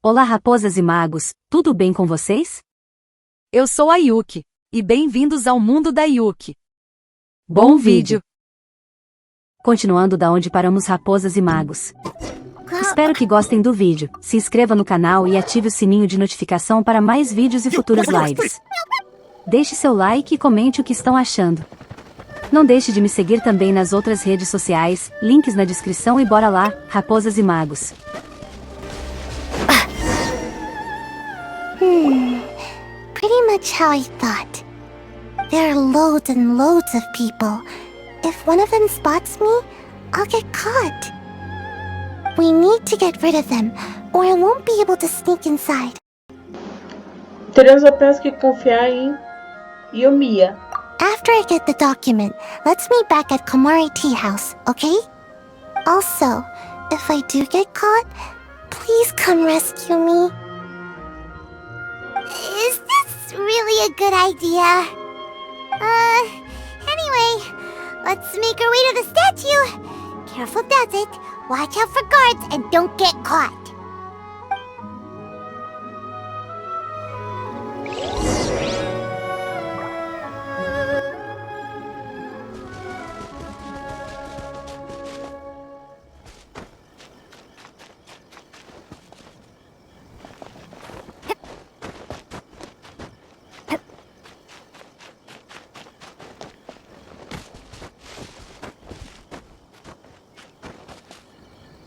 Olá raposas e magos, tudo bem com vocês? Eu sou a Yuki, e bem-vindos ao mundo da Yuki. Bom vídeo! Continuando da onde paramos raposas e magos. Espero que gostem do vídeo, se inscreva no canal e ative o sininho de notificação para mais vídeos e futuras lives. Deixe seu like e comente o que estão achando. Não deixe de me seguir também nas outras redes sociais, links na descrição e bora lá, raposas e magos. Pretty much how I thought. There are loads and loads of people. If one of them spots me, I'll get caught. We need to get rid of them, or I won't be able to sneak inside. Teremos apenas que confiar em Yomiya. After I get the document, let's meet back at Komari Tea House, okay? Also, if I do get caught, please come rescue me. Is this really a good idea? Anyway, let's make our way to the statue. Careful does it. Watch out for guards and don't get caught.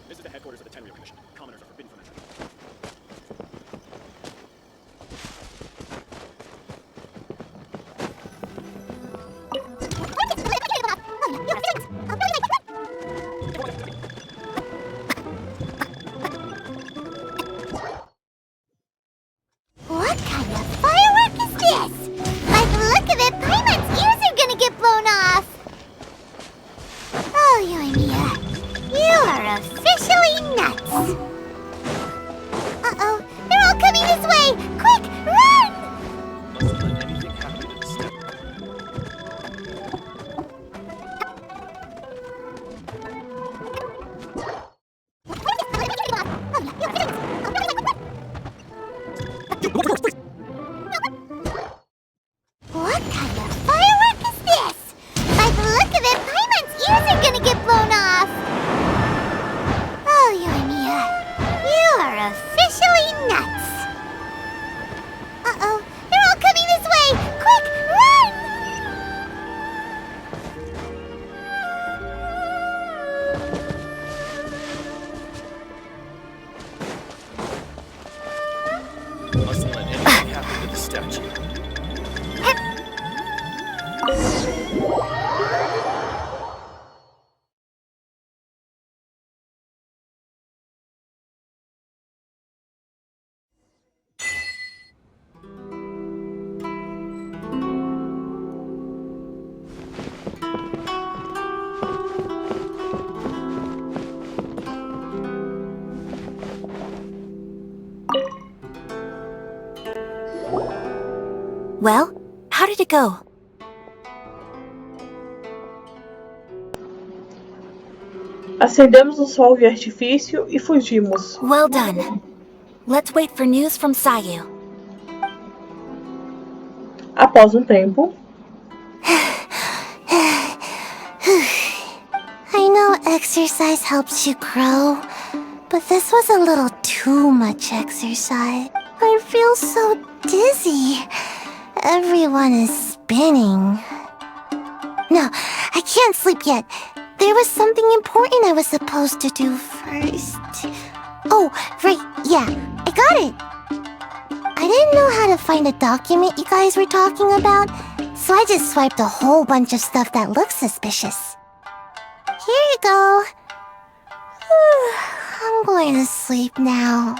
This is the headquarters of the Tenryou Commission. Commoners are forbidden from entering. What kind of firework is this? By the look of it, Paimon's ears are gonna get blown off. Oh, Yoimiya, you are officially nuts. Uh-oh, they're all coming this way! Quick, run! Mustn't let anything happen to the step. What kind of firework is this? By the look of it, Paimon's ears are gonna get blown off. Oh, Yoimiya, you are officially nuts. Uh-oh, they're all coming this way! Quick, run! Mustn't let anything happen to the statue. Well, how did it go? Acendemos o sol de artifício e fugimos. Well done. Let's wait for news from Sayu. Após um tempo, I know exercise helps you grow, but this was a little too much exercise. I feel so dizzy. Everyone is spinning. No, I can't sleep yet. There was something important I was supposed to do first. Oh, right, yeah, I got it. I didn't know how to find a document you guys were talking about, so I just swiped a whole bunch of stuff that looks suspicious. Here you go. I'm going to sleep now.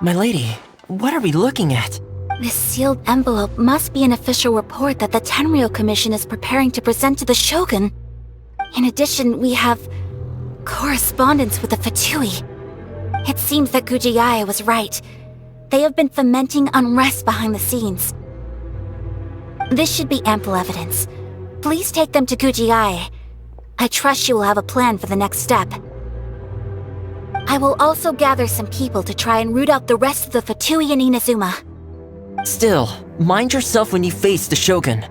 My lady, what are we looking at? This sealed envelope must be an official report that the Tenryou Commission is preparing to present to the Shogun. In addition, we have correspondence with the Fatui. It seems that Gujiai was right. They have been fomenting unrest behind the scenes. This should be ample evidence. Please take them to Gujiai. I trust you will have a plan for the next step. I will also gather some people to try and root out the rest of the Fatui in Inazuma. Still, mind yourself when you face the Shogun.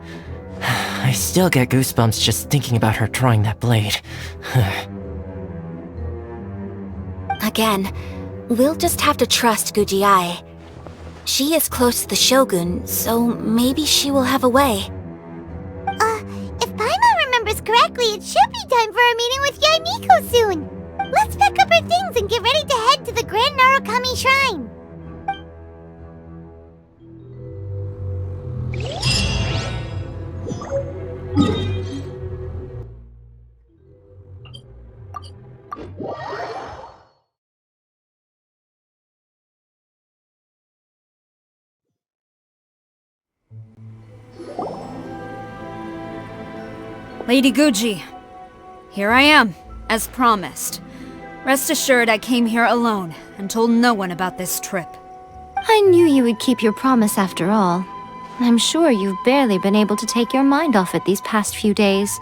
I still get goosebumps just thinking about her drawing that blade. Again, we'll just have to trust Guji-ai. She is close to the Shogun, so maybe she will have a way. If Paimon remembers correctly, it should be time for a meeting with Yaimiko soon. Let's pack up our things and get ready to head to the Grand Narukami Shrine. Lady Guji, here I am, as promised. Rest assured I came here alone and told no one about this trip. I knew you would keep your promise after all. I'm sure you've barely been able to take your mind off it these past few days.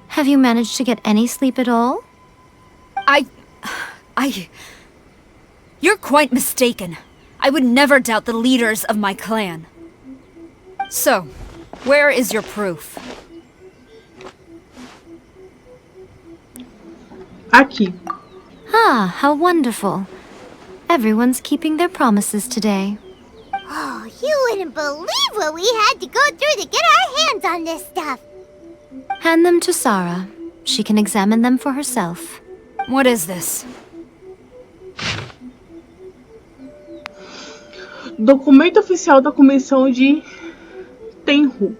Have you managed to get any sleep at all? You're quite mistaken. I would never doubt the leaders of my clan. So, where is your proof? Aqui. Ah, how wonderful. Everyone's keeping their promises today. Oh, you wouldn't believe what we had to go through to get our hands on this stuff. Hand them to Sarah. She can examine them for herself. What is this? Documento oficial da Comissão de Tenhu.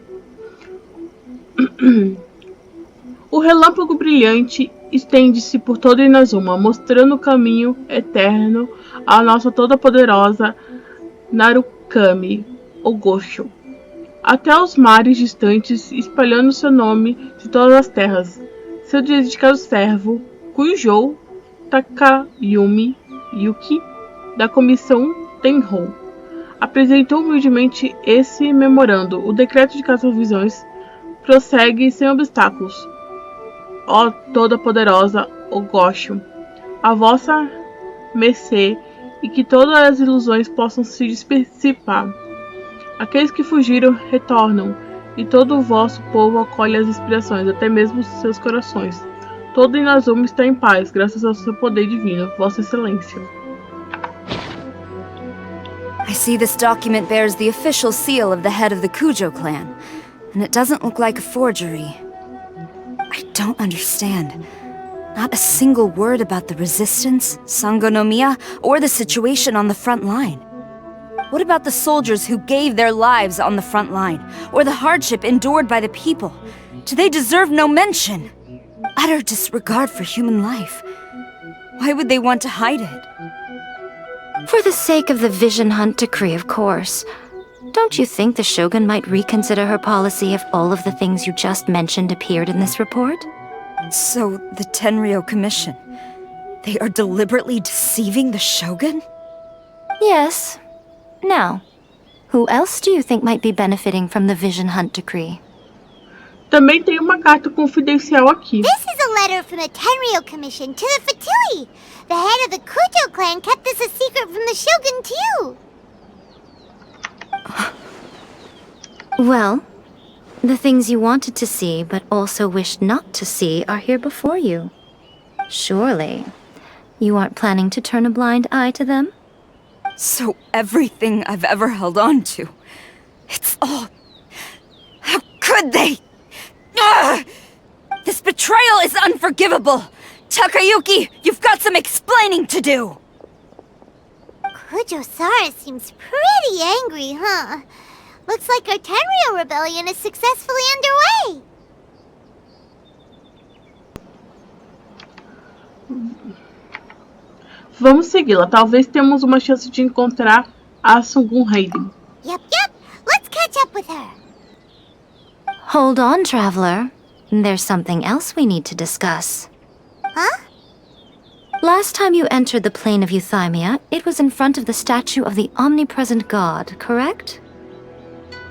O relâmpago brilhante estende-se por toda Inazuma, mostrando o caminho eterno à nossa toda-poderosa Narukami, ou Gosho, até os mares distantes, espalhando seu nome de todas as terras. Seu dedicado servo, Kuijou Takayumi Yuki, da Comissão Tenhou, apresentou humildemente esse memorando. O decreto de 4 visões prossegue sem obstáculos. Ó toda-poderosa, ó Gosho, a vossa mercê, e que todas as ilusões possam se dissipar. Aqueles que fugiram retornam, e todo o vosso povo acolhe as inspirações, até mesmo seus corações. Todo Inazuma está em paz, graças ao seu poder divino, Vossa Excelência. I see this document bears the official seal of the head of the Kujo clan, and it doesn't look like a forgery. I don't understand. Not a single word about the resistance, Sangonomiya, or the situation on the front line. What about the soldiers who gave their lives on the front line, or the hardship endured by the people? Do they deserve no mention? Utter disregard for human life. Why would they want to hide it? For the sake of the Vision Hunt decree, of course. Don't you think the Shogun might reconsider her policy if all of the things you just mentioned appeared in this report? So, the Tenryou Commission, they are deliberately deceiving the Shogun? Yes. Now, who else do you think might be benefiting from the Vision Hunt decree? Também tem uma carta confidencial aqui. This is a letter from the Tenryou Commission to the Fatui. The head of the Kujo clan kept this a secret from the Shogun, too. Well, the things you wanted to see but also wished not to see are here before you. Surely, you aren't planning to turn a blind eye to them? So everything I've ever held on to, it's all... How could they? Ugh! This betrayal is unforgivable! Takayuki, you've got some explaining to do! Kujo-Sara seems pretty angry, huh? Looks like our Tenryou rebellion is successfully underway. Vamos segui-la. Talvez temos uma chance de encontrar a Shogun Raiden. Yep. Let's catch up with her. Hold on, traveler. There's something else we need to discuss. Huh? Last time you entered the plane of Euthymia, it was in front of the statue of the omnipresent god, correct?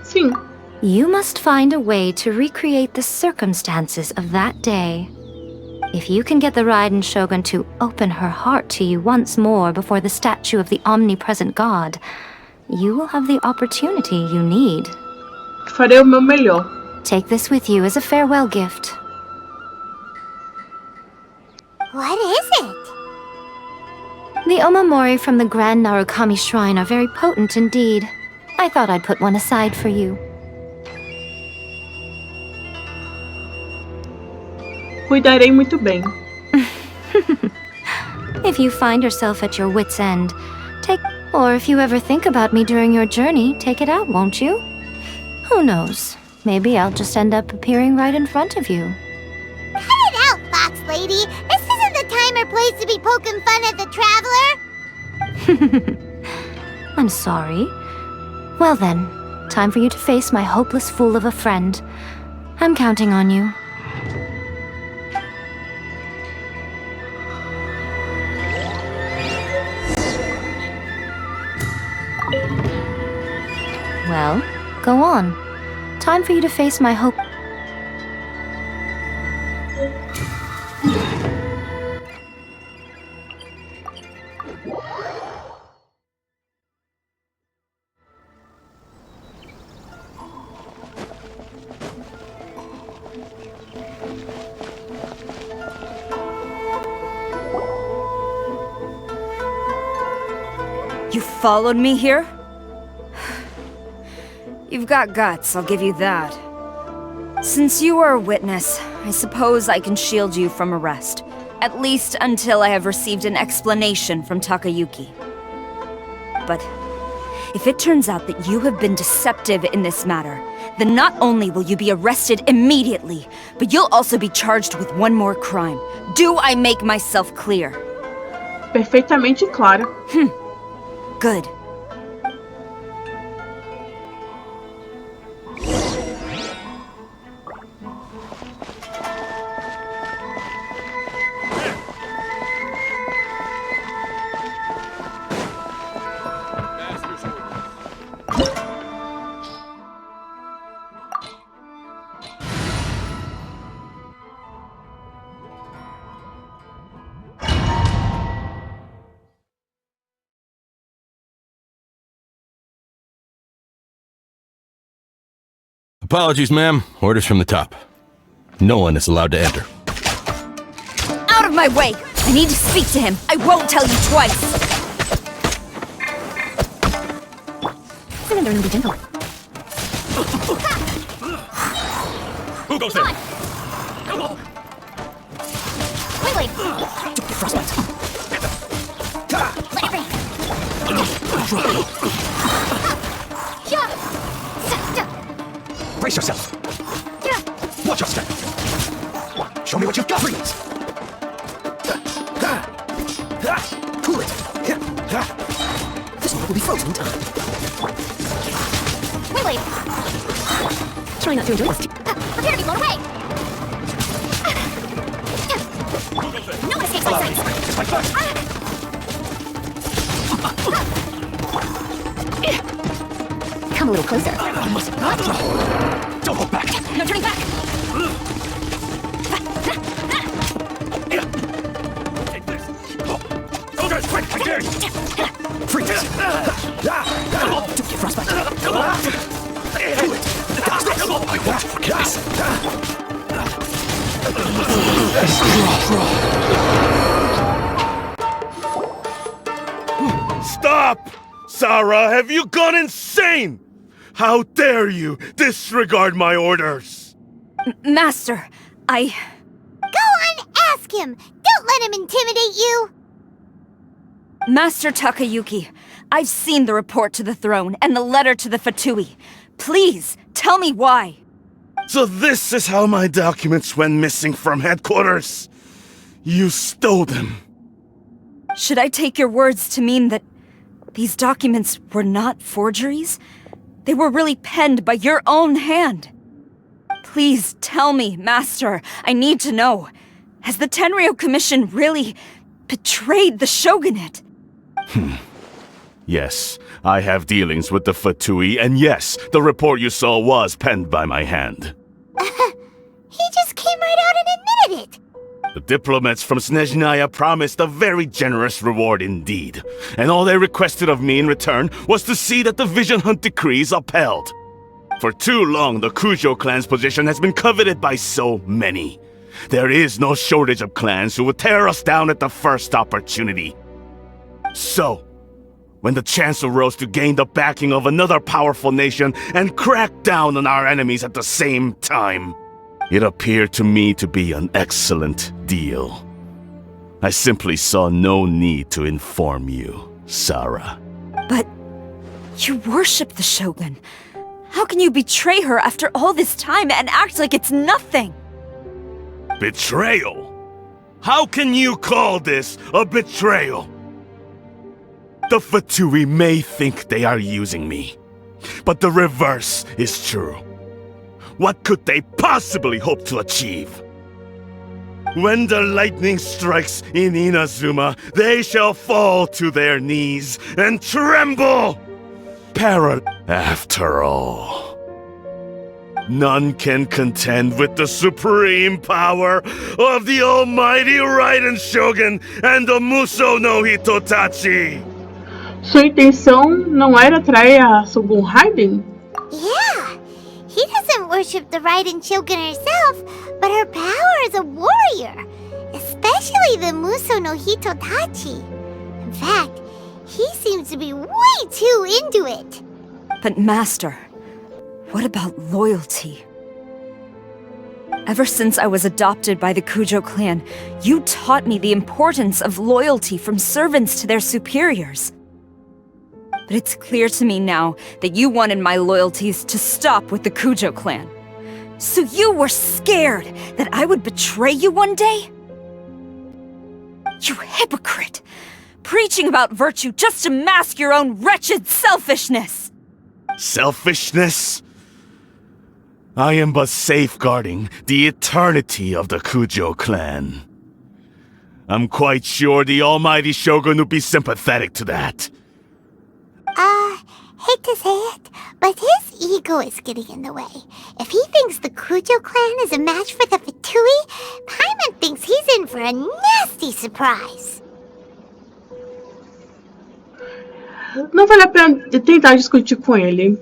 Sim. You must find a way to recreate the circumstances of that day. If you can get the Raiden Shogun to open her heart to you once more before the statue of the omnipresent god, you will have the opportunity you need. Farei o meu melhor. Take this with you as a farewell gift. What is it? The omamori from the Grand Narukami Shrine are very potent indeed. I thought I'd put one aside for you. Cuidarei muito bem. If you find yourself at your wit's end, or if you ever think about me during your journey, take it out, won't you? Who knows? Maybe I'll just end up appearing right in front of you. Cut it out, Fox Lady. This isn't the time or place to be poking fun at the traveler. I'm sorry. Well then, time for you to face my hopeless fool of a friend. I'm counting on you. Well, go on. Time for you to face my hope. You followed me here? You've got guts, I'll give you that. Since you are a witness, I suppose I can shield you from arrest. At least until I have received an explanation from Takayuki. But if it turns out that you have been deceptive in this matter, then not only will you be arrested immediately, but you'll also be charged with one more crime. Do I make myself clear? Perfeitamente clara. Good. Apologies, ma'am. Orders from the top. No one is allowed to enter. Out of my way! I need to speak to him. I won't tell you twice. Who goes there? Come on! Wait. Don't get frostbite. Let it rain. Brace yourself. Watch your step. Show me what you've got. Freeze. Cool it. This one will be frozen in time. Wait. Try not to enjoy this. Prepare to be blown away. No one escapes my sight. It's my first. Come a little closer. Don't hold back. No turning back! Take this. Soldiers, quick! I dare you. Freeze. Don't get frostbite. Do it. I won't forget this. Stop! Sarah, have you gone insane? How dare you disregard my orders? Master, Go on, ask him. Don't let him intimidate you. Master Takayuki, I've seen the report to the throne and the letter to the Fatui. Please, tell me why. So this is how my documents went missing from headquarters? You stole them. Should I take your words to mean that these documents were not forgeries? They were really penned by your own hand. Please tell me, Master. I need to know. Has the Tenryou Commission really betrayed the Shogunate? Yes, I have dealings with the Fatui, and yes, the report you saw was penned by my hand. He just came right out and admitted it. The diplomats from Snezhnaya promised a very generous reward indeed, and all they requested of me in return was to see that the Vision Hunt decree is upheld. For too long, the Kujo clan's position has been coveted by so many. There is no shortage of clans who would tear us down at the first opportunity. So, when the chance arose to gain the backing of another powerful nation and crack down on our enemies at the same time, it appeared to me to be an excellent deal. I simply saw no need to inform you, Sarah. But you worship the Shogun. How can you betray her after all this time and act like it's nothing? Betrayal? How can you call this a betrayal? The Fatui may think they are using me, but the reverse is true. What could they possibly hope to achieve? When the lightning strikes in Inazuma, they shall fall to their knees and tremble! After all, none can contend with the supreme power of the almighty Raiden Shogun and the Muso no Hitotachi! Sua intenção não era trair a Shogun Raiden? Yeah, he doesn't worship the Raiden Shogun herself, but her power as a warrior, especially the Muso no Hitotachi. In fact, he seems to be way too into it. But Master, what about loyalty? Ever since I was adopted by the Kujo clan, you taught me the importance of loyalty from servants to their superiors. But it's clear to me now that you wanted my loyalties to stop with the Kujo clan. So you were scared that I would betray you one day? You hypocrite! Preaching about virtue just to mask your own wretched selfishness! Selfishness? I am but safeguarding the eternity of the Kujo clan. I'm quite sure the almighty Shogun would be sympathetic to that. Hate to say it, but his ego is getting in the way. If he thinks the Kujo clan is a match for the Fatui, Paimon thinks he's in for a nasty surprise. Não vale a pena tentar discutir com ele.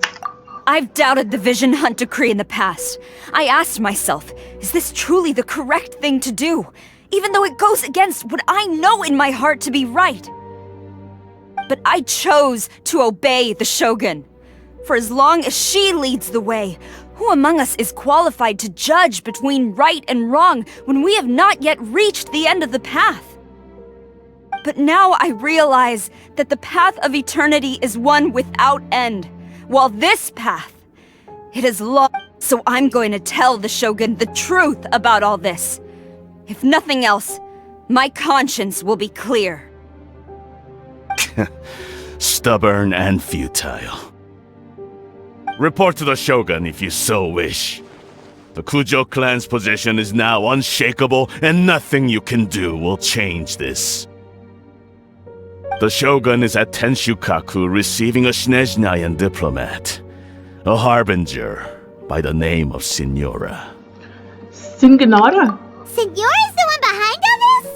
I've doubted the Vision Hunt decree in the past. I asked myself, is this truly the correct thing to do? Even though it goes against what I know in my heart to be right. But I chose to obey the Shogun. For as long as she leads the way, who among us is qualified to judge between right and wrong when we have not yet reached the end of the path? But now I realize that the path of eternity is one without end, while this path, it is long. So I'm going to tell the Shogun the truth about all this. If nothing else, my conscience will be clear. Stubborn and futile. Report to the Shogun if you so wish. The Kujo clan's position is now unshakable, and nothing you can do will change this. The Shogun is at Tenshukaku receiving a Snezhnayan diplomat, a harbinger by the name of Signora. Signora? Signora's the one behind all this?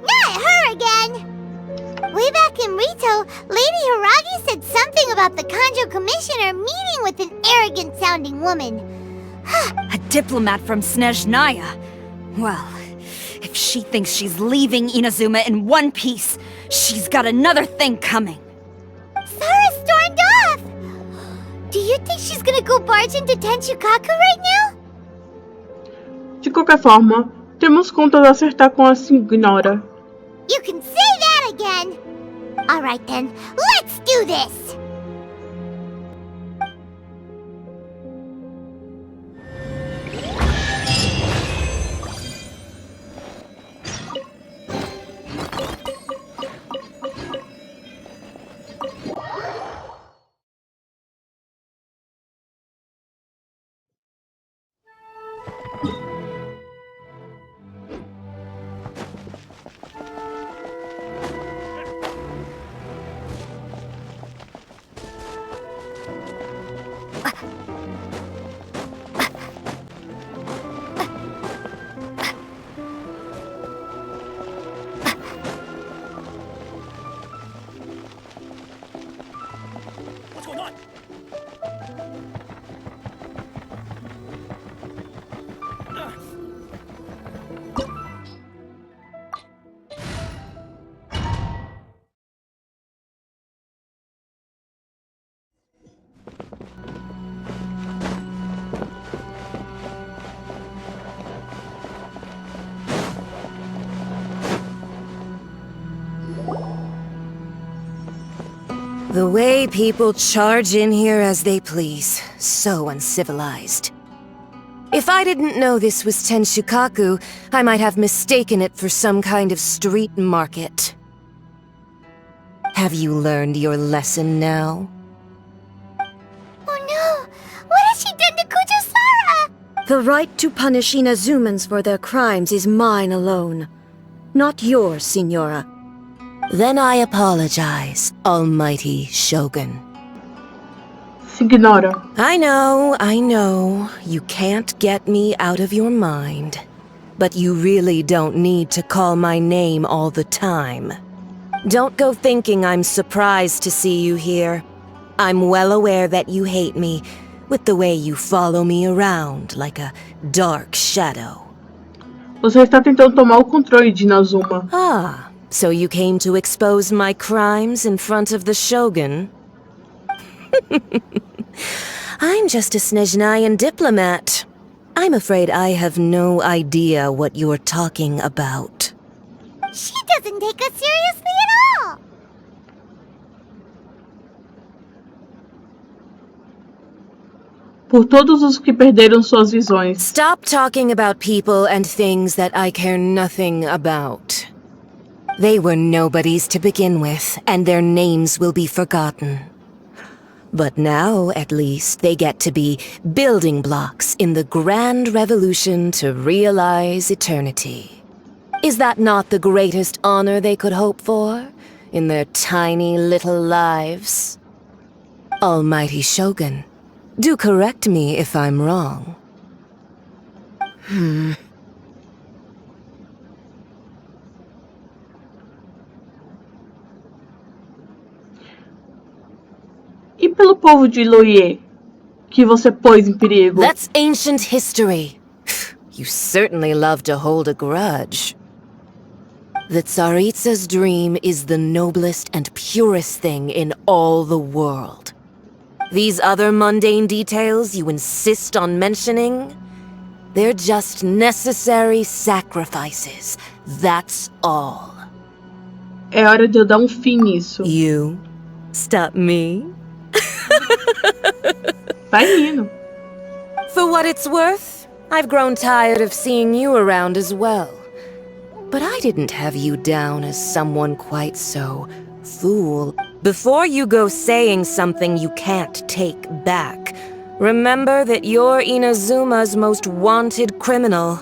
Not her again! Way back in Rito, Lady Hiragi said something about the Kanjo Commissioner meeting with an arrogant-sounding woman. A diplomat from Snezhnaya? Well, if she thinks she's leaving Inazuma in one piece, she's got another thing coming. Sarah stormed off! Do you think she's gonna go barge into Tenshukaku right now? De qualquer forma, temos contas a acertar com a Signora. You can say that again! Alright then, let's do this! The way people charge in here as they please. So uncivilized. If I didn't know this was Tenshukaku, I might have mistaken it for some kind of street market. Have you learned your lesson now? Oh no! What has she done to Kujusara? The right to punish Inazumans for their crimes is mine alone. Not yours, Signora. Then I apologize, Almighty Shogun. Ignora. I know. You can't get me out of your mind. But you really don't need to call my name all the time. Don't go thinking I'm surprised to see you here. I'm well aware that you hate me, with the way you follow me around like a dark shadow. Você está tentando tomar o controle de Inazuma. Ah, so you came to expose my crimes in front of the Shogun? I'm just a Snezhnayan diplomat. I'm afraid I have no idea what you're talking about. She doesn't take us seriously at all! Por todos os que perderam suas visões. Stop talking about people and things that I care nothing about. They were nobodies to begin with, and their names will be forgotten. But now, at least, they get to be building blocks in the grand revolution to realize eternity. Is that not the greatest honor they could hope for in their tiny little lives? Almighty Shogun, do correct me if I'm wrong. E pelo povo de Loye, que você pôs em perigo? That's ancient history. You certainly love to hold a grudge. The Tsaritsa's dream is the noblest and purest thing in all the world. These other mundane details you insist on mentioning, they're just necessary sacrifices. That's all. É hora de eu dar fim nisso. You stop me? Vai indo. For what it's worth, I've grown tired of seeing you around as well. But I didn't have you down as someone quite so fool. Before you go saying something you can't take back, remember that you're Inazuma's most wanted criminal.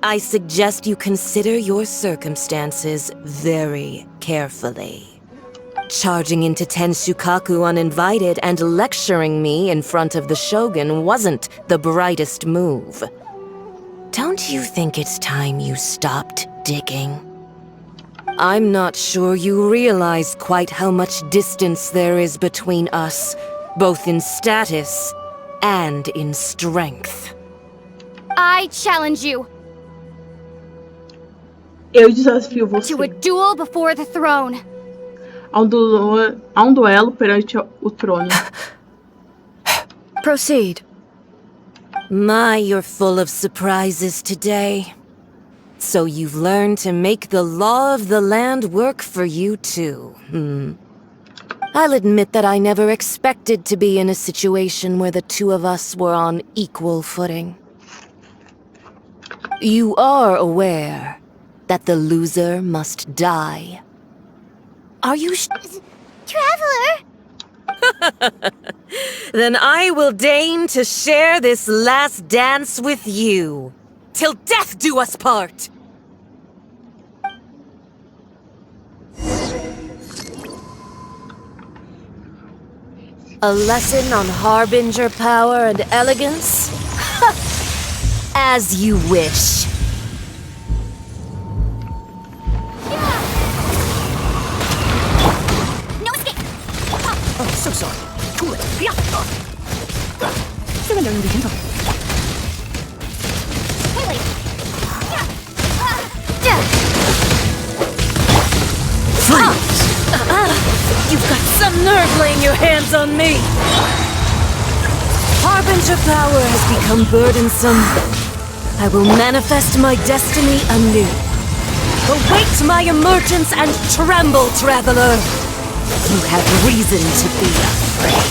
I suggest you consider your circumstances very carefully. Charging into Tenshukaku uninvited and lecturing me in front of the Shogun wasn't the brightest move. Don't you think it's time you stopped digging? I'm not sure you realize quite how much distance there is between us, both in status and in strength. I challenge you Eu desafio você to a duel before the throne. a um duelo perante o trono. Proceed. My, you're full of surprises today. So you've learned to make the law of the land work for you too. I'll admit that I never expected to be in a situation where the two of us were on equal footing. You are aware that the loser must die. Are you Traveler! Then I will deign to share this last dance with you. Till death do us part! A lesson on harbinger power and elegance? As you wish. Oh, so sorry. Too late. You've got some nerve laying your hands on me! Harbinger power has become burdensome. I will manifest my destiny anew. Await my emergence and tremble, traveler! You have reason to be afraid.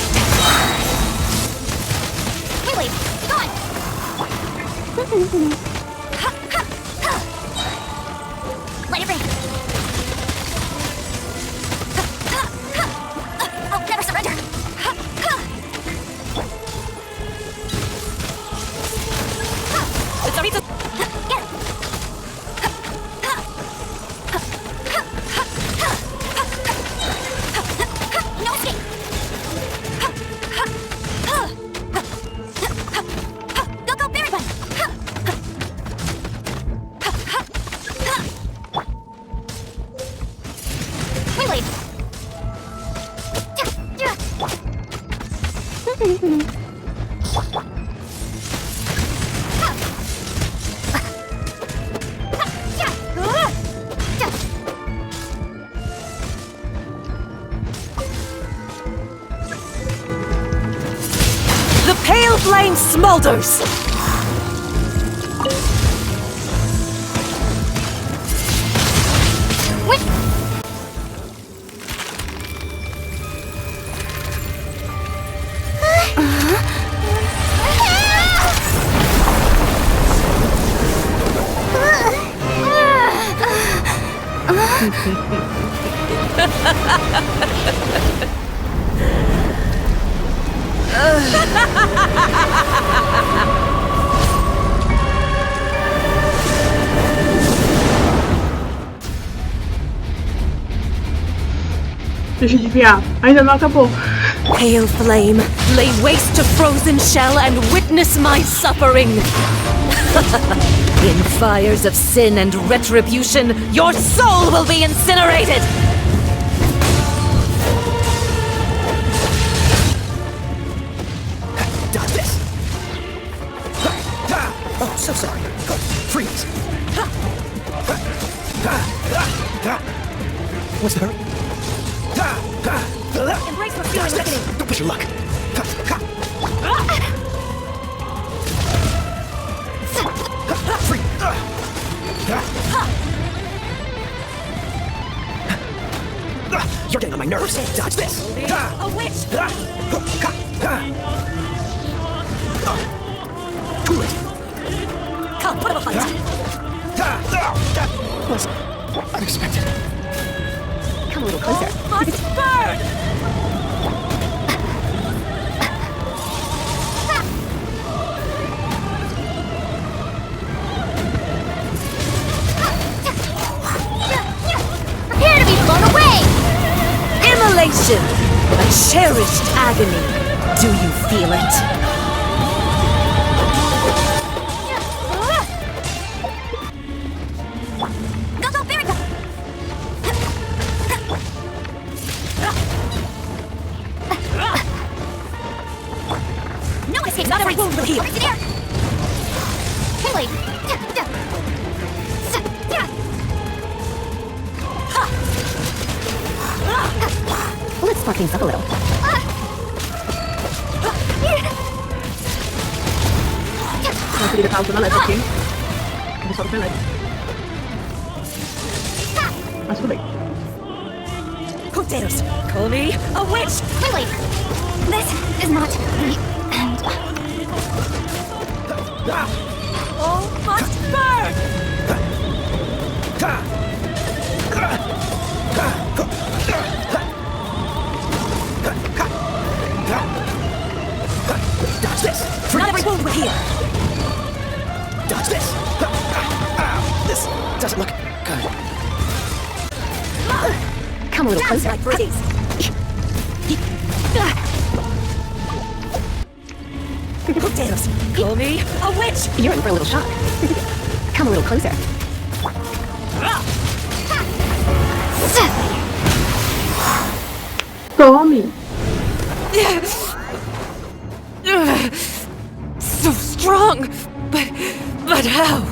Wait, go on! Let it ring! Oh, never surrender! Get it! No escape! Go, berry bun! Wait. The pale flame smolders! Deixa eu adivinhar. Ainda não acabou. Pale flame, lay waste to frozen shell and witness my suffering. In fires of sin and retribution, your soul will be incinerated. Dodge this! Oh, so sorry. Freeze! What's the hurry? Embrace your feeling reckoning. Don't push your luck. Free. You're getting on my nerves. Dodge this. A witch! Cool it. Come, put up a fight. That was unexpected. Come a little closer. Must burn! Prepare to be blown away! Immolation! A cherished agony. Do you feel it? Go, berry bun! No escape, not every wound will heal. Over to there! Wait. Let's spark things up a little. Uma querida causa na letra aqui. Eu só do pelete. Mas tudo bem. Who dares call me a witch? Wait. This is not the end. All must burn! Dodge this. Not every wound will heal. Dodge this. This doesn't look good. Come a little closer. Like breeze. Who dares call me a witch? You're in for a little shock. Come a little closer. Tome! So strong, but how?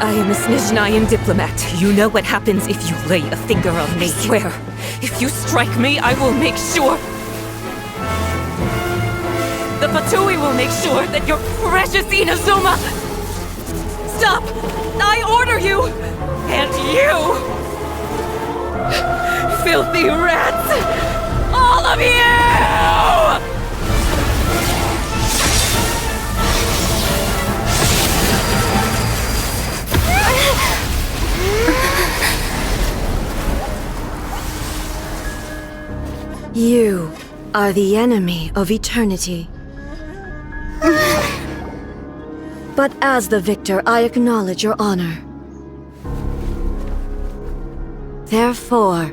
I am a Snezhnayan diplomat. You know what happens if you lay a finger on me. I swear, if you strike me, I will make sure... The Fatui will make sure that your precious Inazuma... Stop! I order you! And you! Filthy rats! All of you! You are the enemy of eternity. But as the victor, I acknowledge your honor. Therefore,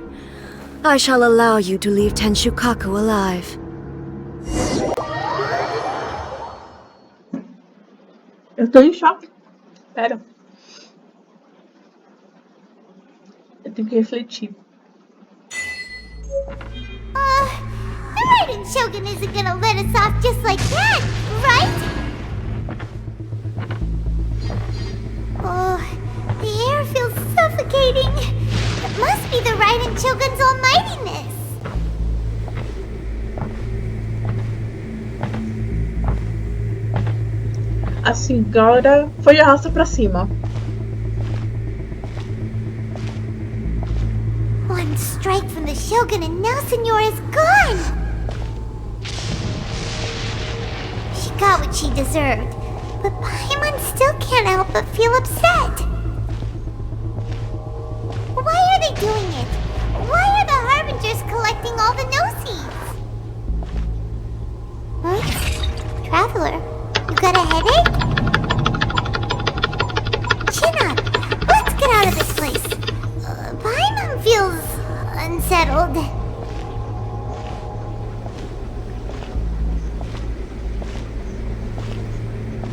I shall allow you to leave Tenshukaku alive. Eu tô em choque. Pera. Eu tenho que refletir. The Raiden Shogun isn't gonna let us off just like that, right? Oh, the air feels suffocating. It must be the Raiden Shogun's almightiness. Assim, agora foi arrasta pra cima. One strike from the Shogun and now Senora is gone! She got what she deserved, but Paimon still can't help but feel upset. Why are they doing it? Why are the Harbingers collecting all the no-seeds? Huh? Traveler, you got a headache? Chin up! Let's get out of this place! Paimon feels unsettled.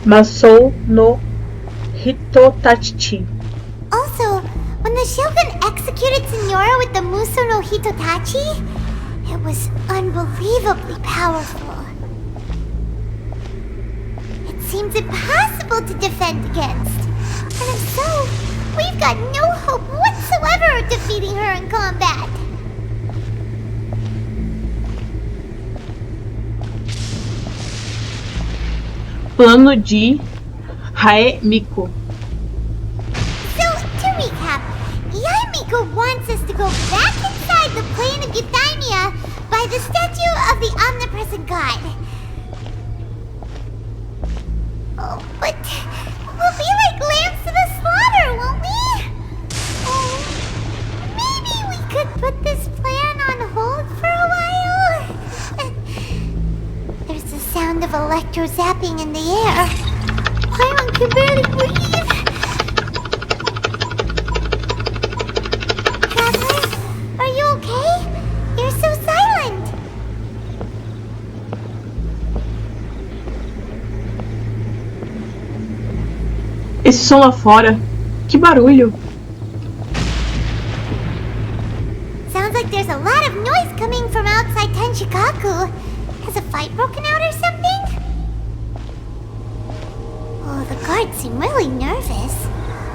Masou no Hitotachi. Also, when the Shogun executed Senora with the Muso no Hitotachi, it was unbelievably powerful. It seems impossible to defend against. And if so, we've got no hope whatsoever of defeating her in combat. Plano de Haemiko. So, to recap, Yaemiko wants us to go back inside the plane of Euthymia by the statue of the omnipresent god. Oh, but we'll be like lambs to the slaughter, won't we? Oh, maybe we could put this plan on hold for a while? There's the sound of electro-zapping in the air. Paimon can barely breathe. Traveler, are you okay? You're so silent. Esse som lá fora, que barulho! Sounds like there's a lot of noise coming from outside Tenshukaku. Has a fight broken out or something? Oh, the guards seem really nervous.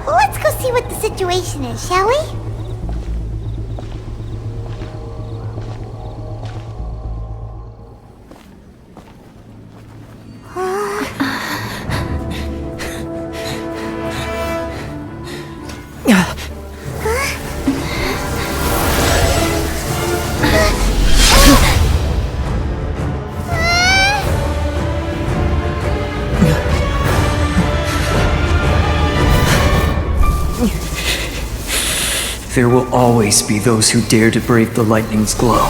Well, let's go see what the situation is, shall we? There will always be those who dare to brave the lightning's glow.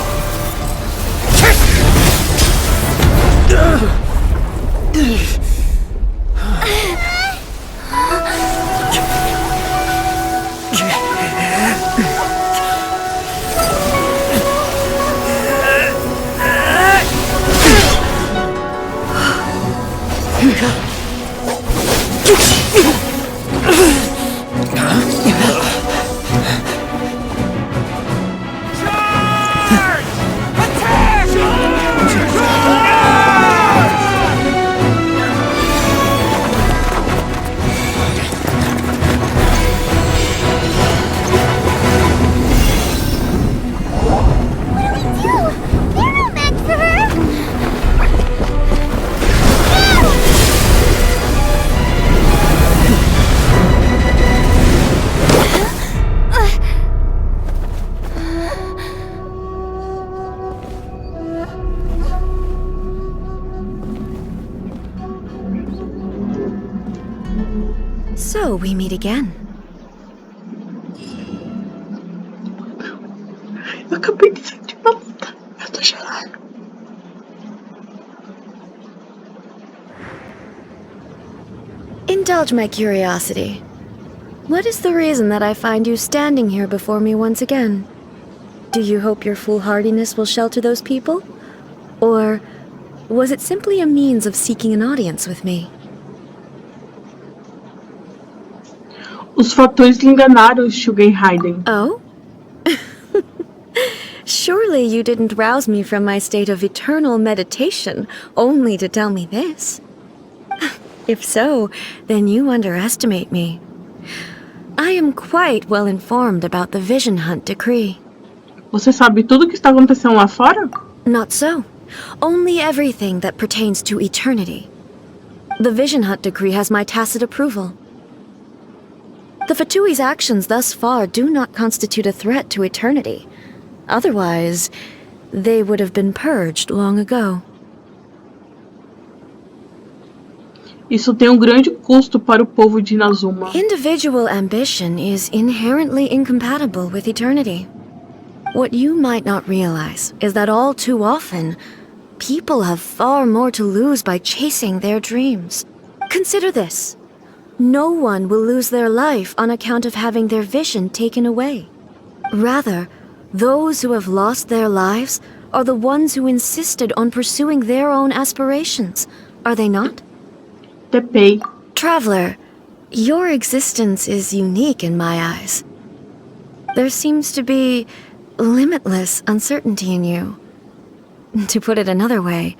So we meet again. Eu acabei de sentir uma luta. Eu tô chorando. Indulge my curiosity. What is the reason that I find you standing here before me once again? Do you hope your foolhardiness will shelter those people? Or was it simply a means of seeking an audience with me? Os fatores lhe enganaram, Shogun Raiden. Oh? Surely you didn't rouse me from my state of eternal meditation only to tell me this. If so, then you underestimate me. I am quite well informed about the Vision Hunt decree. Você sabe tudo o que está acontecendo lá fora? Not so. Only everything that pertains to eternity. The Vision Hunt decree has my tacit approval. The Fatui's actions thus far do not constitute a threat to eternity. Otherwise, they would have been purged long ago. Isso tem grande custo para o povo de Inazuma. Individual ambition is inherently incompatible with eternity. What you might not realize is that all too often, people have far more to lose by chasing their dreams. Consider this. No one will lose their life on account of having their vision taken away. Rather, those who have lost their lives are the ones who insisted on pursuing their own aspirations, are they not? Também. Traveler, your existence is unique in my eyes. There seems to be limitless uncertainty in you. To put it another way,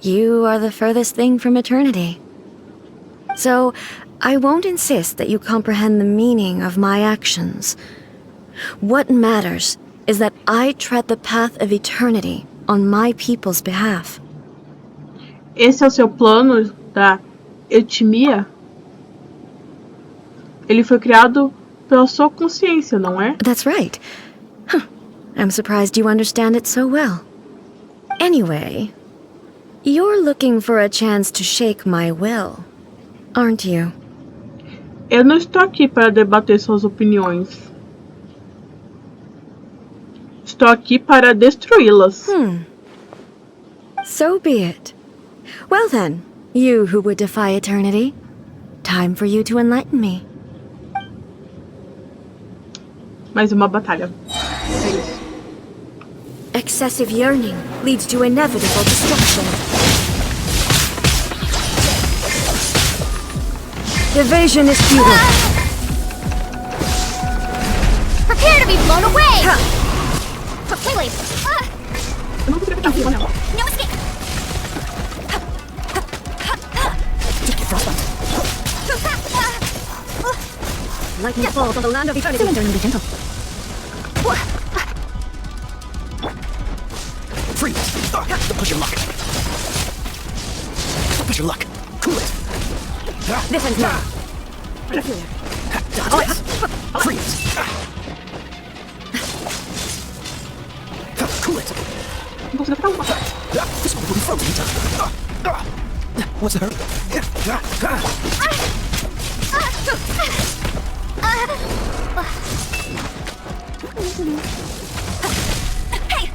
you are the furthest thing from eternity. So, I won't insist that you comprehend the meaning of my actions. What matters is that I tread the path of eternity on my people's behalf. Esse é o seu plano da etimia? Ele foi criado pela sua consciência, não é? That's right. Huh. I'm surprised you understand it so well. Anyway, you're looking for a chance to shake my will, aren't you? Eu não estou aqui para debater suas opiniões. Estou aqui para destruí-las. So be it. Well then, you who would defy eternity, time for you to enlighten me. Mais uma batalha. É isso. Excessive yearning leads to inevitable destruction. Evasion is futile. Prepare to be blown away! Wait, wait. No escape! Take your frostbite. Lightning falls on the land of eternity. Learn to be gentle. Freeze! Don't push your luck. Don't push your luck. Cool it. This ends now. Freeze! Cool it. This one will be frozen in time. What's the hurry? Hey!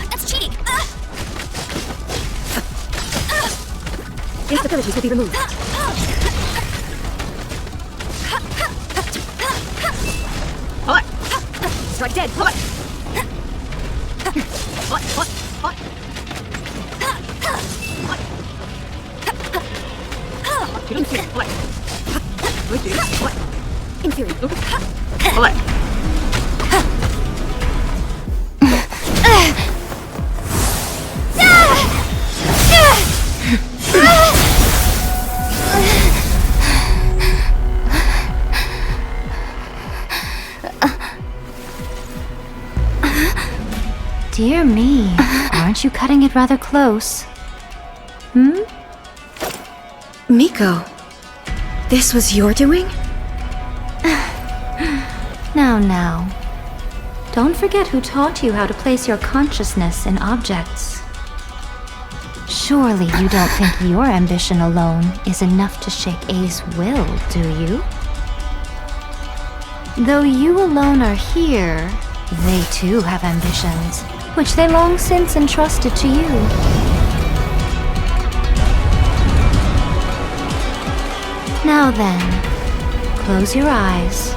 That's cheating! Instabilities will be removed. Strike dead! Inferior. Dear me, aren't you cutting it rather close? Miko, this was your doing? Now. Don't forget who taught you how to place your consciousness in objects. Surely you don't think your ambition alone is enough to shake A's will, do you? Though you alone are here, they too have ambitions, which they long since entrusted to you. Now then, close your eyes.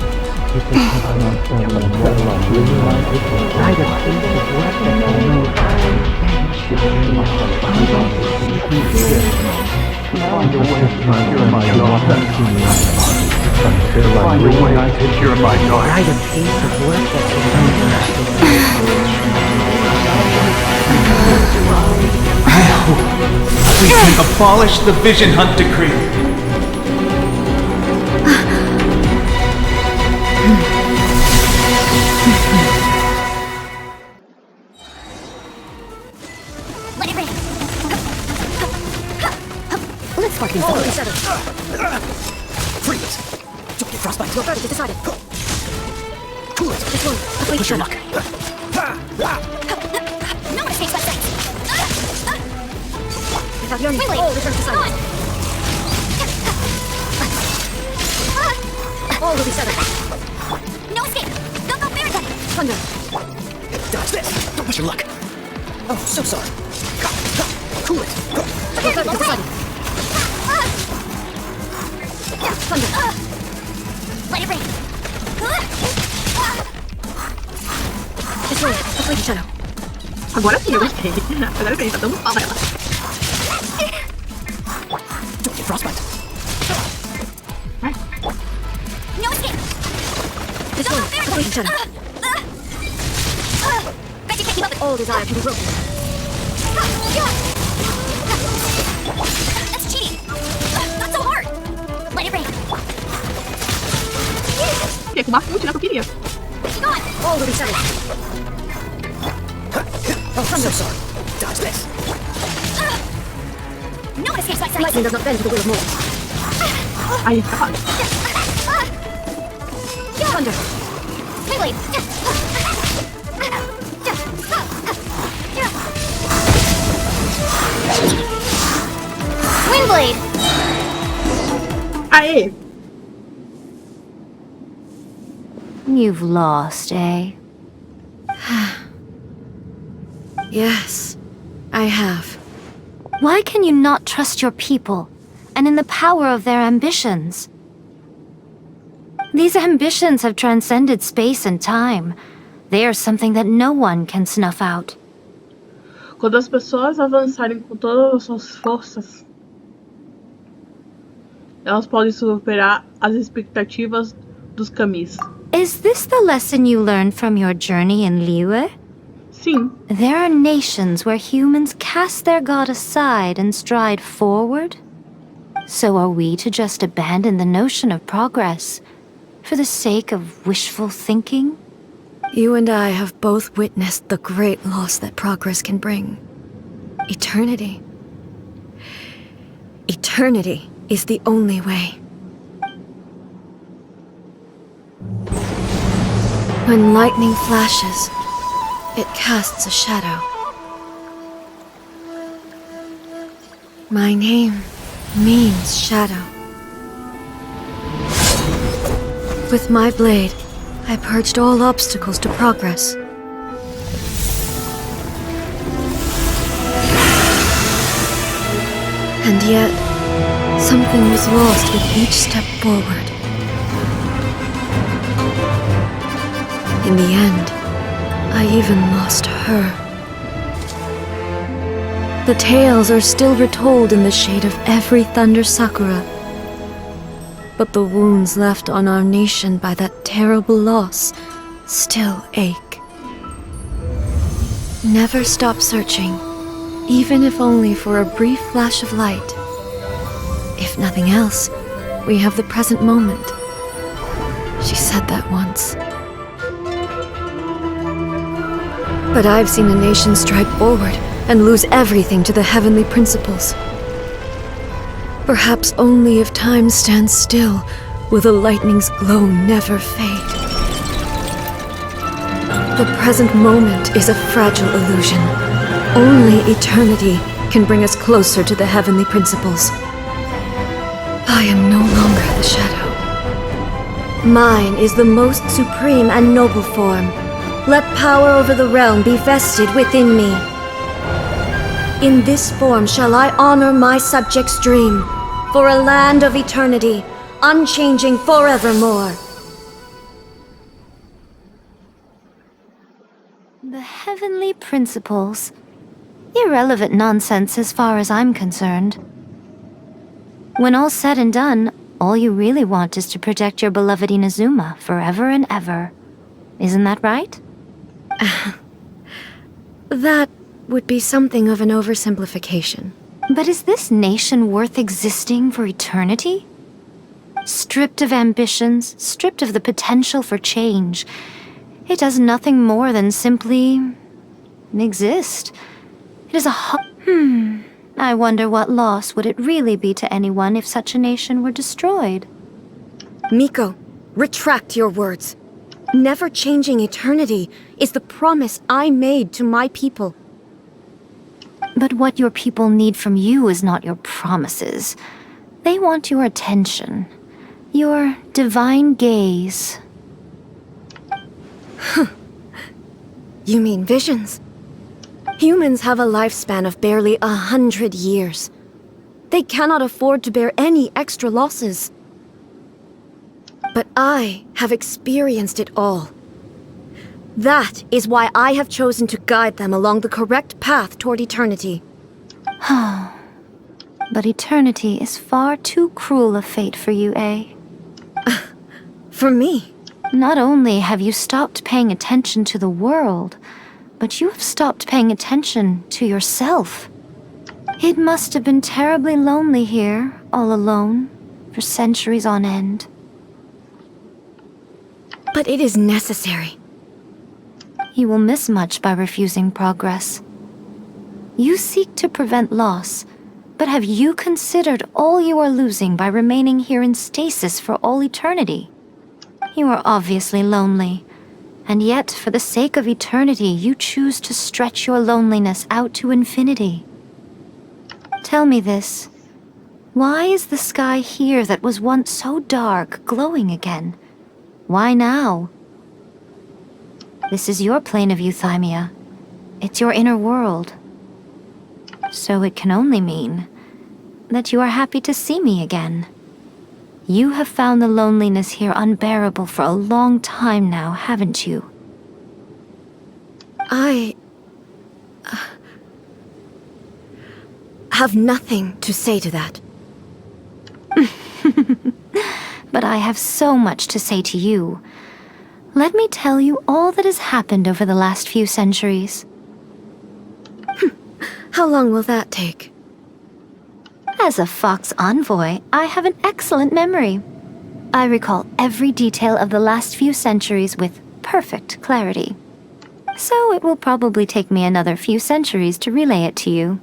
We can abolish the Vision Hunt Decree. Let's fucking follow each other. Freeze! Don't get frostbite. Your verdict is decided. Cool it. This one. Push your luck. No mistakes like that. Without learning, all return to silence. All will be settled. No escape. Go, Miracle. Thunder. Dodge this! Don't push your luck! Oh, so sorry. Cool it. Your verdict is decided. Thunder. Let it rain. This way. Let's leave shadow. Agora sim, eu gostei. Agora sim, tá dando pau nela. Don't get frostbite. No escape. This way. Let's leave shadow. Bet you can't keep up with All desire can be broken. That's cheating. Not so hard. Let it rain. Fiquei com uma fonte, né, que eu queria. All will be settled. Oh, thunder. So sorry. Dodge this! No one escapes my sight. Lightning does not bend to the will of mortals. Aí, tá fácil. Thunder. Beyblade. Windblade. Aê! You've lost, eh? Yes, I have. Why can you not trust your people, and in the power of their ambitions? These ambitions have transcended space and time. They are something that no one can snuff out. Quando as pessoas avançarem com todas as suas forças, elas podem superar as expectativas dos camis. Is this the lesson you learned from your journey in Liyue? Sim. There are nations where humans cast their god aside and stride forward. So are we to just abandon the notion of progress for the sake of wishful thinking? You and I have both witnessed the great loss that progress can bring. Eternity. Eternity is the only way. When lightning flashes, it casts a shadow. My name means shadow. With my blade, I purged all obstacles to progress. And yet, something was lost with each step forward. In the end, I even lost her. The tales are still retold in the shade of every thunder sakura. But the wounds left on our nation by that terrible loss still ache. Never stop searching, even if only for a brief flash of light. If nothing else, we have the present moment. She said that once. But I've seen a nation stride forward and lose everything to the heavenly principles. Perhaps only if time stands still will the lightning's glow never fade. The present moment is a fragile illusion. Only eternity can bring us closer to the heavenly principles. I am no longer the shadow. Mine is the most supreme and noble form. Let power over the realm be vested within me. In this form shall I honor my subjects' dream, for a land of eternity, unchanging forevermore. The heavenly principles. Irrelevant nonsense as far as I'm concerned. When all's said and done, all you really want is to protect your beloved Inazuma forever and ever. Isn't that right? That would be something of an oversimplification. But is this nation worth existing for eternity? Stripped of ambitions, stripped of the potential for change, it does nothing more than simply exist. It is I wonder what loss would it really be to anyone if such a nation were destroyed. Miko, retract your words. Never changing eternity is the promise I made to my people. But what your people need from you is not your promises. They want your attention. Your divine gaze. You mean visions? Humans have a lifespan of barely 100 years. They cannot afford to bear any extra losses. But I have experienced it all. That is why I have chosen to guide them along the correct path toward eternity. But eternity is far too cruel a fate for you, eh? For me? Not only have you stopped paying attention to the world, but you have stopped paying attention to yourself. It must have been terribly lonely here, all alone, for centuries on end. But it is necessary. You will miss much by refusing progress. You seek to prevent loss, but have you considered all you are losing by remaining here in stasis for all eternity? You are obviously lonely, and yet for the sake of eternity you choose to stretch your loneliness out to infinity. Tell me this. Why is the sky here that was once so dark glowing again? Why now? This is your plane of euthymia. It's your inner world. So it can only mean that you are happy to see me again. You have found the loneliness here unbearable for a long time now, haven't you? I have nothing to say to that. But I have so much to say to you. Let me tell you all that has happened over the last few centuries. How long will that take? As a Fox envoy, I have an excellent memory. I recall every detail of the last few centuries with perfect clarity. So it will probably take me another few centuries to relay it to you.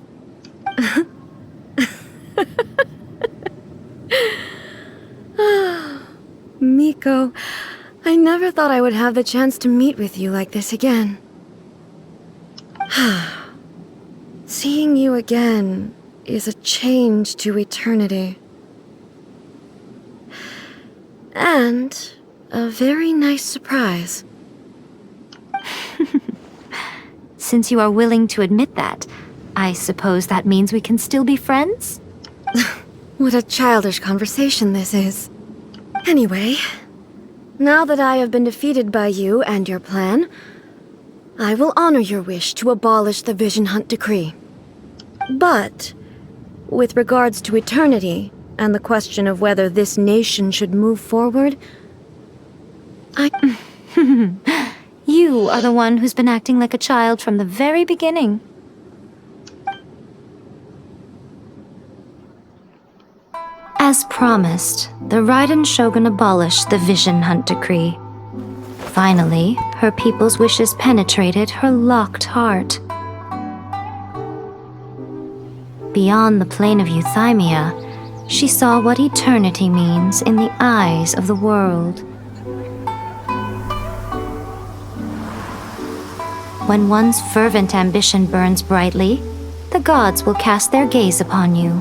Miko, I never thought I would have the chance to meet with you like this again. Seeing you again is a change to eternity. And a very nice surprise. Since you are willing to admit that, I suppose that means we can still be friends? What a childish conversation this is. Anyway, now that I have been defeated by you and your plan, I will honor your wish to abolish the Vision Hunt decree. But, with regards to eternity, and the question of whether this nation should move forward, You are the one who's been acting like a child from the very beginning. As promised, the Raiden Shogun abolished the Vision Hunt decree. Finally, her people's wishes penetrated her locked heart. Beyond the plane of euthymia, she saw what eternity means in the eyes of the world. When one's fervent ambition burns brightly, the gods will cast their gaze upon you.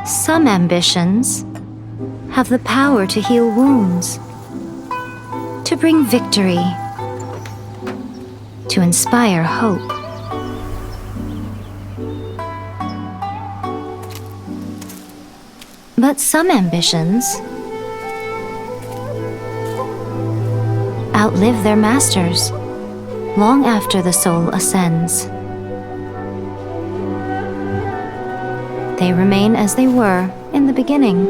Some ambitions have the power to heal wounds, to bring victory, to inspire hope. But some ambitions outlive their masters long after the soul ascends. They remain as they were in the beginning.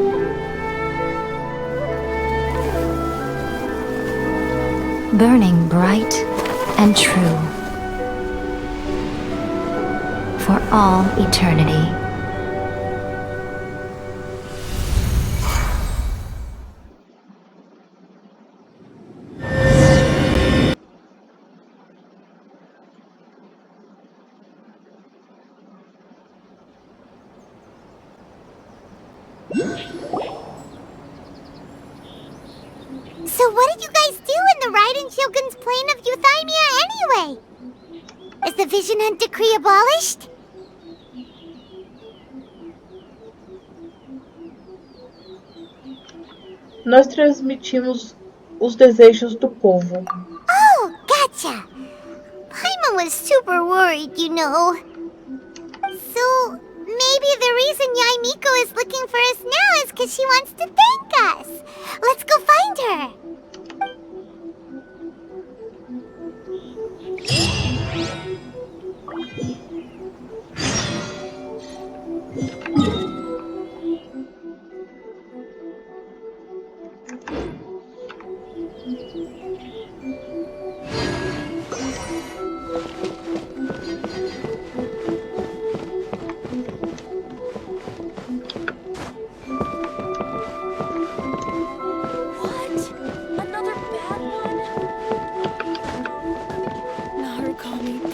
Burning bright and true for all eternity. So what did you guys do in the Raiden Shogun's plane of Euthymia anyway? Is the Vision Hunt Decree abolished? Nós transmitimos os desejos do povo. Oh, gotcha. Paimon was super worried, you know. So, maybe the reason Yaimiko is looking for us now is because she wants to thank us. Let's go find her.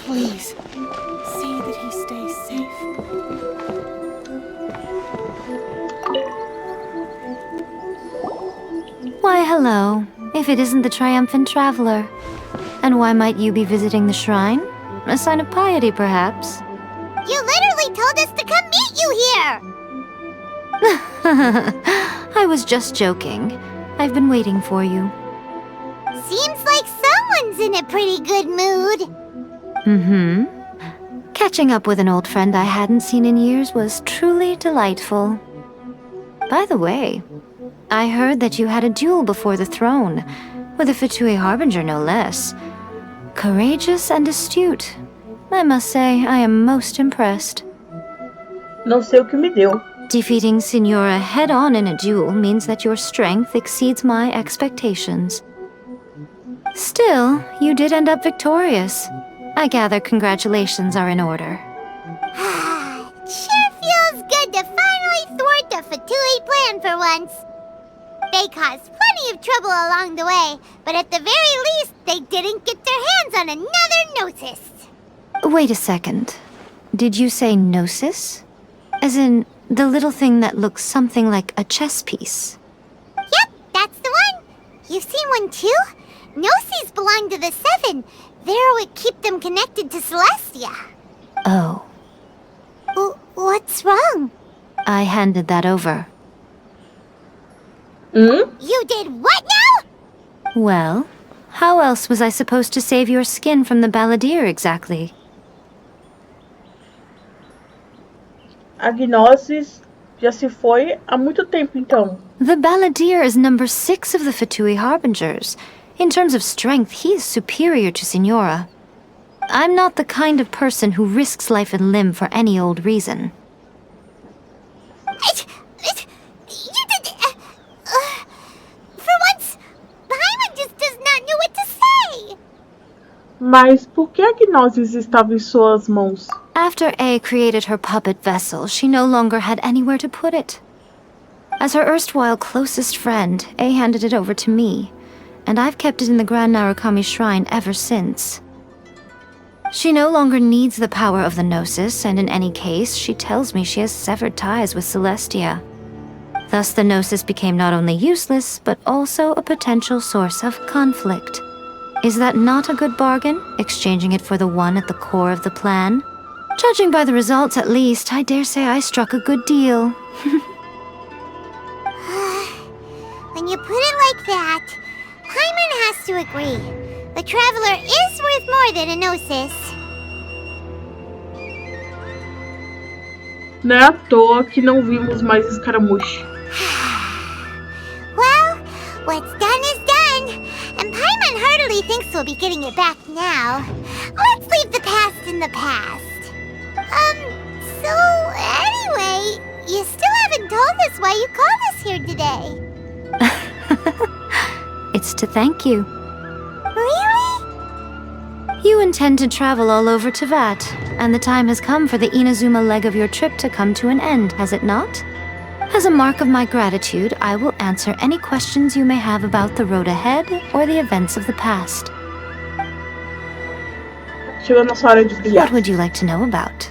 Please, see that he stays safe. Why, hello, if it isn't the triumphant traveler. And why might you be visiting the shrine? A sign of piety, perhaps? You literally told us to come meet you here! I was just joking. I've been waiting for you. Seems like someone's in a pretty good mood. Mm-hmm. Catching up with an old friend I hadn't seen in years was truly delightful. By the way, I heard that you had a duel before the throne, with a Fatui Harbinger no less. Courageous and astute. I must say, I am most impressed. Não sei o que me deu. Defeating Signora head-on in a duel means that your strength exceeds my expectations. Still, you did end up victorious. I gather congratulations are in order. Sure feels good to finally thwart the Fatui plan for once. They caused plenty of trouble along the way, but at the very least, they didn't get their hands on another Gnosis. Wait a second. Did you say Gnosis? As in, the little thing that looks something like a chess piece? Yep, that's the one. You've seen one too? Gnosis belong to the Seven. They're what keep them connected to Celestia. Oh. What's wrong? I handed that over. You did what now? Well, how else was I supposed to save your skin from the balladeer exactly? A Gnosis já se foi há muito tempo, então. The balladeer is number 6 of the Fatui Harbingers. In terms of strength, he is superior to Signora. I'm not the kind of person who risks life and limb for any old reason. For once, Paimon just does not know what to say. Mas por que a Gnosis estava em suas mãos? After A created her puppet vessel, she no longer had anywhere to put it. As her erstwhile closest friend, A handed it over to me, and I've kept it in the Grand Narukami Shrine ever since. She no longer needs the power of the Gnosis, and in any case, she tells me she has severed ties with Celestia. Thus the Gnosis became not only useless, but also a potential source of conflict. Is that not a good bargain, exchanging it for the one at the core of the plan? Judging by the results, at least, I dare say I struck a good deal. When you put it like that, Paimon has to agree. The Traveler is worth more than a Gnosis. Não é à toa que não vimos mais escaramuche. Well, what's done is done, and Paimon heartily thinks we'll be getting it back now. Let's leave the past in the past. So anyway, you still haven't told us why you called us here today. It's to thank you. Really? You intend to travel all over Teyvat, and the time has come for the Inazuma leg of your trip to come to an end, has it not? As a mark of my gratitude, I will answer any questions you may have about the road ahead or the events of the past. Chegou nossa hora de brilhar. What would you like to know about?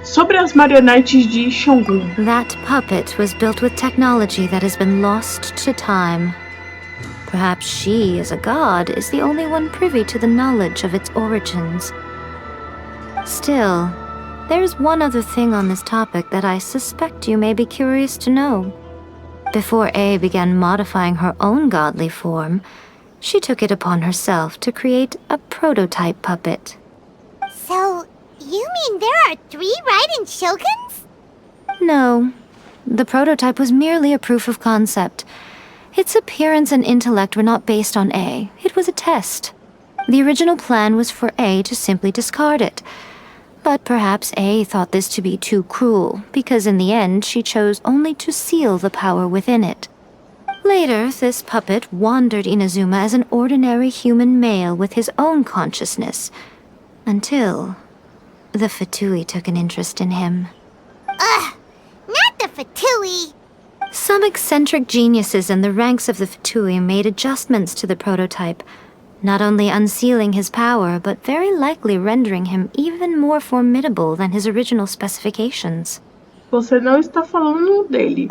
Sobre as marionetes de Shogun. That puppet was built with technology that has been lost to time. Perhaps she, as a god, is the only one privy to the knowledge of its origins. Still, there's one other thing on this topic that I suspect you may be curious to know. Before A began modifying her own godly form, she took it upon herself to create a prototype puppet. So, you mean there are 3 Raiden Shoguns? No. The prototype was merely a proof of concept. Its appearance and intellect were not based on A. It was a test. The original plan was for A to simply discard it. But perhaps A thought this to be too cruel, because in the end she chose only to seal the power within it. Later, this puppet wandered Inazuma as an ordinary human male with his own consciousness, until the Fatui took an interest in him. Ugh! Not the Fatui! Some eccentric geniuses in the ranks of the Fatui made adjustments to the prototype, not only unsealing his power, but very likely rendering him even more formidable than his original specifications. Você não está falando dele.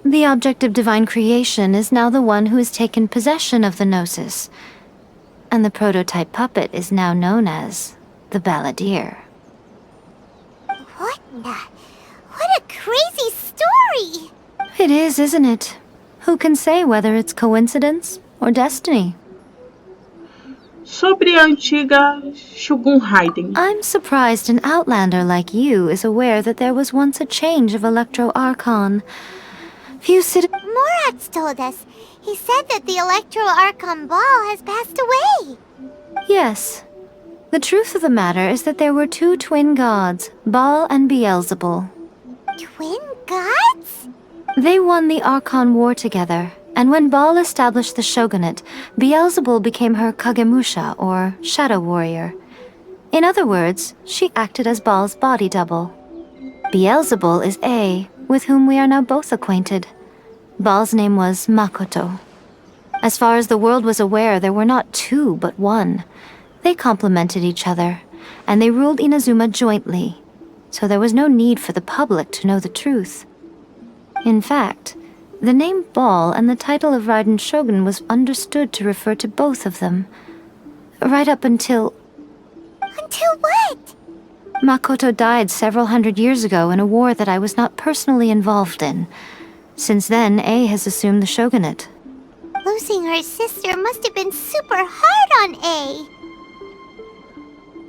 The object of divine creation is now the one who has taken possession of the Gnosis, and the prototype puppet is now known as the Balladeer. What a crazy story! It is, isn't it? Who can say whether it's coincidence or destiny? Sobre a antiga Shogun Raiden. I'm surprised an outlander like you is aware that there was once a change of Electro Archon. Few Morat's told us. He said that the Electro Archon Ball has passed away. Yes. The truth of the matter is that there were 2 twin gods, Baal and Beelzebul. Twin gods? They won the Archon War together, and when Baal established the shogunate, Beelzebul became her Kagemusha, or shadow warrior. In other words, she acted as Baal's body double. Beelzebul is A, with whom we are now both acquainted. Baal's name was Makoto. As far as the world was aware, there were not 2, but 1. They complemented each other, and they ruled Inazuma jointly, so there was no need for the public to know the truth. In fact, the name Baal and the title of Raiden Shogun was understood to refer to both of them. Right up until... Until what? Makoto died several hundred years ago in a war that I was not personally involved in. Since then, A has assumed the shogunate. Losing her sister must have been super hard on A.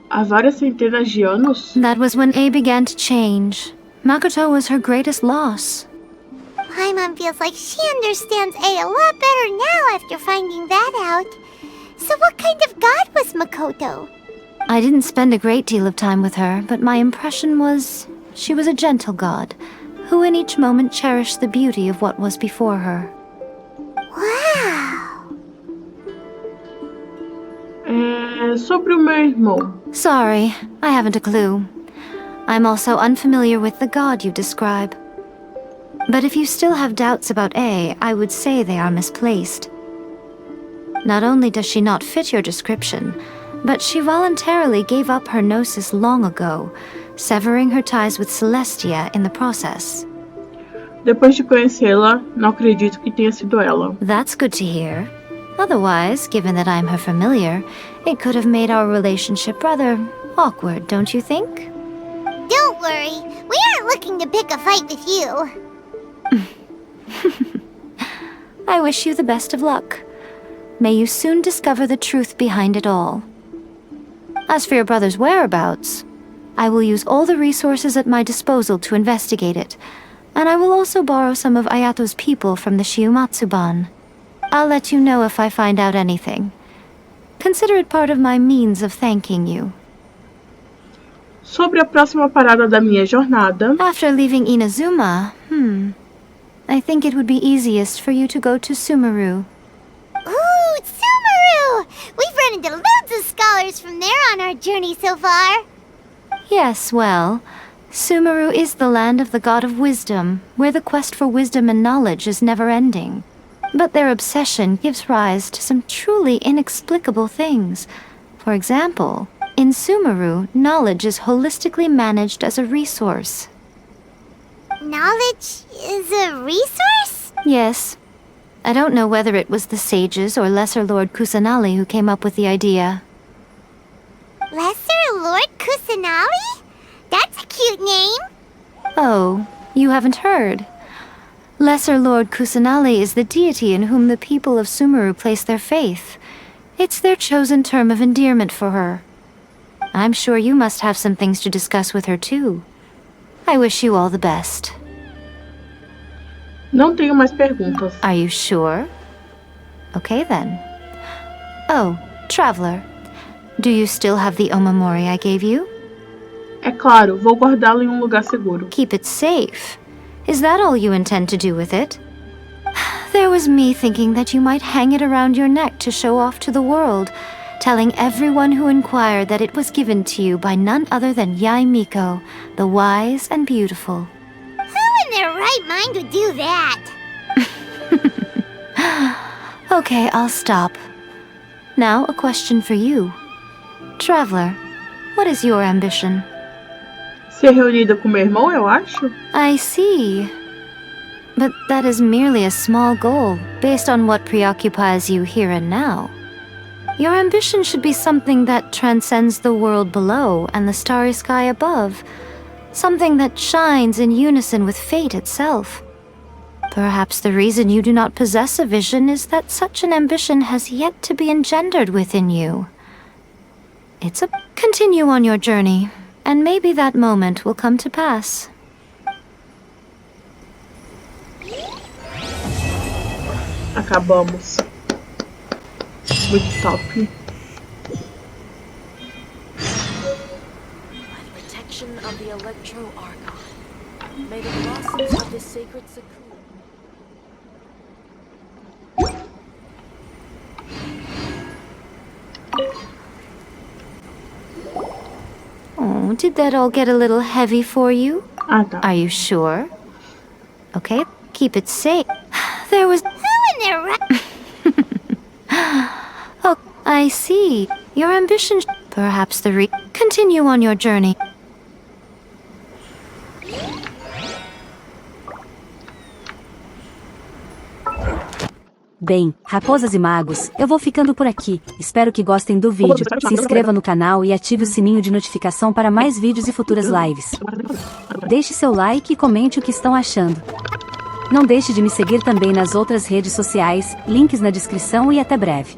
Há várias centenas de anos? That was when A began to change. Makoto was her greatest loss. Paimon feels like she understands A a lot better now after finding that out. So what kind of god was Makoto? I didn't spend a great deal of time with her, but my impression was she was a gentle god, who in each moment cherished the beauty of what was before her. Wow! Sobre o meu irmão. Sorry, I haven't a clue. I'm also unfamiliar with the god you describe. But if you still have doubts about A, I would say they are misplaced. Not only does she not fit your description, but she voluntarily gave up her gnosis long ago, severing her ties with Celestia in the process. Depois de conhecê-la, não acredito que tenha sido ela. That's good to hear. Otherwise, given that I'm her familiar, it could have made our relationship rather awkward, don't you think? Don't worry, we aren't looking to pick a fight with you. I wish you the best of luck. May you soon discover the truth behind it all. As for your brother's whereabouts, I will use all the resources at my disposal to investigate it, and I will also borrow some of Ayato's people from the Shiumatsuban. I'll let you know if I find out anything. Consider it part of my means of thanking you. Sobre a próxima parada da minha jornada. After leaving Inazuma, I think it would be easiest for you to go to Sumeru. Ooh, Sumeru! We've run into loads of scholars from there on our journey so far. Yes, well, Sumeru is the land of the god of wisdom, where the quest for wisdom and knowledge is never-ending. But their obsession gives rise to some truly inexplicable things. For example, in Sumeru, knowledge is holistically managed as a resource. Knowledge is a resource? Yes. I don't know whether it was the sages or Lesser Lord Kusanali who came up with the idea. Lesser Lord Kusanali? That's a cute name. Oh, you haven't heard. Lesser Lord Kusanali is the deity in whom the people of Sumeru place their faith. It's their chosen term of endearment for her. I'm sure you must have some things to discuss with her too. I wish you all the best. Não tenho mais perguntas. Are you sure? Okay then. Oh, Traveler. Do you still have the omamori I gave you? É claro, vou guardá-lo em lugar seguro. Keep it safe. Is that all you intend to do with it? There was me thinking that you might hang it around your neck to show off to the world, telling everyone who inquired that it was given to you by none other than Yae Miko, the wise and beautiful. Who in their right mind would do that? Okay, I'll stop. Now, a question for you. Traveler, what is your ambition? Ser reunida com meu irmão, eu acho. I see. But that is merely a small goal, based on what preoccupies you here and now. Your ambition should be something that transcends the world below and the starry sky above. Something that shines in unison with fate itself. Perhaps the reason you do not possess a vision is that such an ambition has yet to be engendered within you. Continue on your journey, and maybe that moment will come to pass. Acabamos. Muito top. By the protection of the Electro Archon, may the blossoms of the sacred Sakura. Oh, did that all get a little heavy for you? Are you sure? Okay, keep it safe. There was... Who in their right... Oh, I see. Your ambition... Perhaps Continue on your journey. Bem, raposas e magos, eu vou ficando por aqui. Espero que gostem do vídeo. Se inscreva no canal e ative o sininho de notificação para mais vídeos e futuras lives. Deixe seu like e comente o que estão achando. Não deixe de me seguir também nas outras redes sociais, links na descrição e até breve.